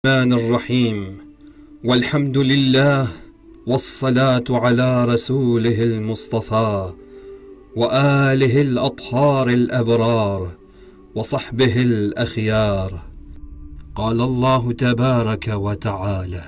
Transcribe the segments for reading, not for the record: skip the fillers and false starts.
الرحمن الرحيم والحمد لله والصلاة على رسوله المصطفى وآله الأطهار الأبرار وصحبه الأخيار. قال الله تبارك وتعالى: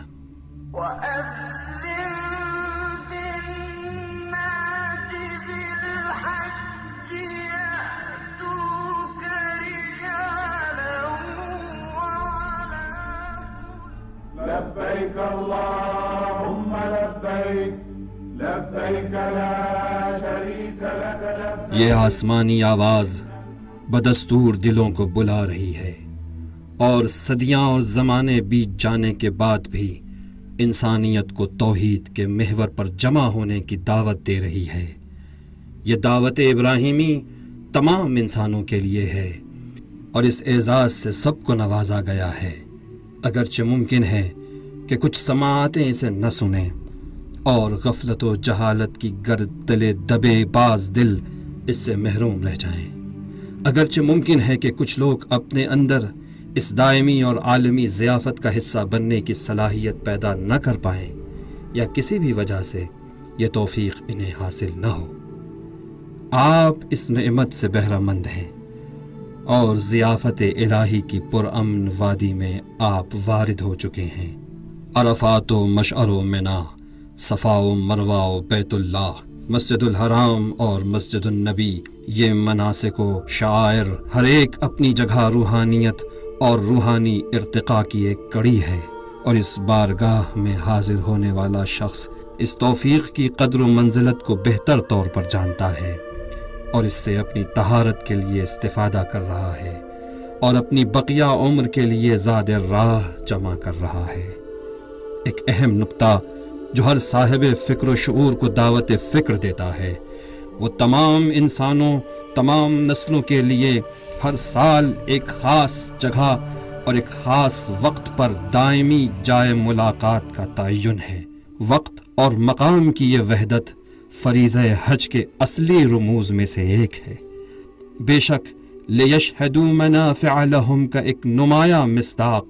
لبيك اللهم لبيك لبيك لا شريك لك لبيك. یہ آسمانی آواز بدستور دلوں کو بلا رہی ہے اور صدیاں اور زمانے بیت جانے کے بعد بھی انسانیت کو توحید کے محور پر جمع ہونے کی دعوت دے رہی ہے۔ یہ دعوت ابراہیمی تمام انسانوں کے لیے ہے اور اس اعزاز سے سب کو نوازا گیا ہے، اگرچہ ممکن ہے کہ کچھ سماعتیں اسے نہ سنیں اور غفلت و جہالت کی گرد تلے دبے باز دل اس سے محروم رہ جائیں۔ اگرچہ ممکن ہے کہ کچھ لوگ اپنے اندر اس دائمی اور عالمی ضیافت کا حصہ بننے کی صلاحیت پیدا نہ کر پائیں یا کسی بھی وجہ سے یہ توفیق انہیں حاصل نہ ہو۔ آپ اس نعمت سے بہرہ مند ہیں اور ضیافت الہی کی پرامن وادی میں آپ وارد ہو چکے ہیں۔ عرفات و مشعر و منا، صفا و مروہ و بیت اللہ، مسجد الحرام اور مسجد النبی، یہ مناسک و شعائر ہر ایک اپنی جگہ روحانیت اور روحانی ارتقاء کی ایک کڑی ہے، اور اس بارگاہ میں حاضر ہونے والا شخص اس توفیق کی قدر و منزلت کو بہتر طور پر جانتا ہے اور اس سے اپنی طہارت کے لیے استفادہ کر رہا ہے اور اپنی بقیہ عمر کے لیے زاد راہ جمع کر رہا ہے۔ ایک اہم نقطہ جو ہر صاحب فکر و شعور کو دعوت فکر دیتا ہے، وہ تمام انسانوں، تمام نسلوں کے لیے ہر سال ایک خاص جگہ اور ایک خاص وقت پر دائمی جائے ملاقات کا تعین ہے۔ وقت اور مقام کی یہ وحدت فریضہ حج کے اصلی رموز میں سے ایک ہے۔ بے شک لِیَشْهَدُوا مَنَافِعَ لَهُمْ کا ایک نمایاں مصداق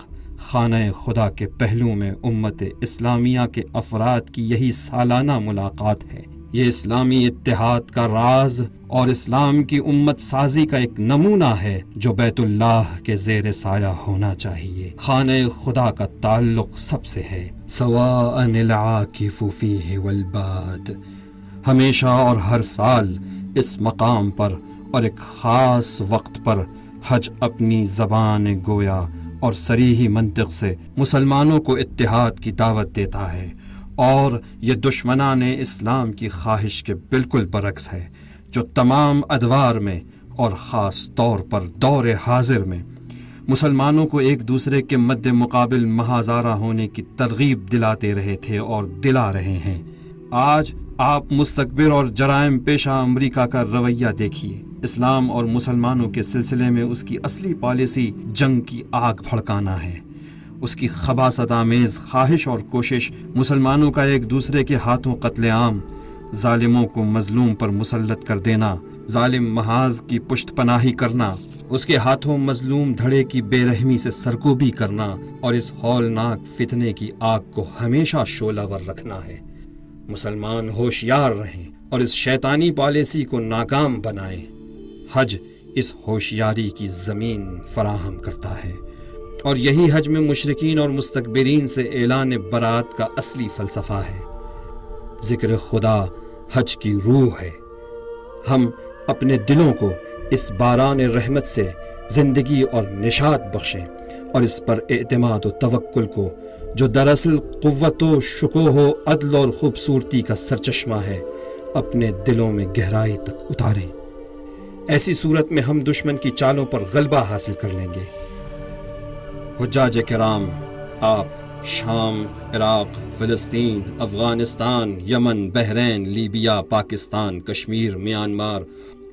خانہ خدا کے پہلو میں امت اسلامیہ کے افراد کی یہی سالانہ ملاقات ہے۔ یہ اسلامی اتحاد کا راز اور اسلام کی امت سازی کا ایک نمونہ ہے جو بیت اللہ کے زیر سایہ ہونا چاہیے۔ خانہ خدا کا تعلق سب سے ہے، سواء العاکف فیہ والباد۔ ہمیشہ اور ہر سال اس مقام پر اور ایک خاص وقت پر حج اپنی زبان گویا اور صریحی منطق سے مسلمانوں کو اتحاد کی دعوت دیتا ہے، اور یہ دشمنان اسلام کی خواہش کے بالکل برعکس ہے، جو تمام ادوار میں اور خاص طور پر دور حاضر میں مسلمانوں کو ایک دوسرے کے مد مقابل مہازارہ ہونے کی ترغیب دلاتے رہے تھے اور دلا رہے ہیں۔ آج آپ مستکبر اور جرائم پیشہ امریکہ کا رویہ دیکھیے۔ اسلام اور مسلمانوں کے سلسلے میں اس کی اصلی پالیسی جنگ کی آگ بھڑکانا ہے۔ اس کی خباثت آمیز خواہش اور کوشش مسلمانوں کا ایک دوسرے کے ہاتھوں قتل عام، ظالموں کو مظلوم پر مسلط کر دینا، ظالم محاذ کی پشت پناہی کرنا، اس کے ہاتھوں مظلوم دھڑے کی بے رحمی سے سرکوبی کرنا اور اس ہولناک فتنے کی آگ کو ہمیشہ شعلہ ور رکھنا ہے۔ مسلمان ہوشیار رہیں اور اس شیطانی پالیسی کو ناکام بنائیں۔ حج اس ہوشیاری کی زمین فراہم کرتا ہے، اور یہی حج میں مشرکین اور مستکبرین سے اعلان برات کا اصلی فلسفہ ہے۔ ذکر خدا حج کی روح ہے۔ ہم اپنے دلوں کو اس باران رحمت سے زندگی اور نشاط بخشیں اور اس پر اعتماد و توکل کو، جو دراصل قوت و شکوہ و عدل اور خوبصورتی کا سرچشمہ ہے، اپنے دلوں میں گہرائی تک اتاریں۔ ایسی صورت میں ہم دشمن کی چالوں پر غلبہ حاصل کر لیں گے۔ حجاج کرام، آپ شام، عراق، فلسطین، افغانستان، یمن، بحرین، لیبیا، پاکستان، کشمیر، میانمار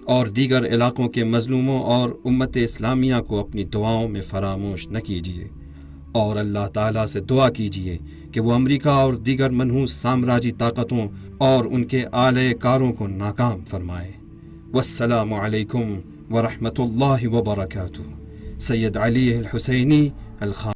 اور دیگر علاقوں کے مظلوموں اور امت اسلامیہ کو اپنی دعاؤں میں فراموش نہ کیجیے، اور اللہ تعالیٰ سے دعا کیجیے کہ وہ امریکہ اور دیگر منحوس سامراجی طاقتوں اور ان کے آلے کاروں کو ناکام فرمائے۔ والسلام علیکم ورحمۃ اللہ وبرکاتہ۔ سید علی الحسینی الخان۔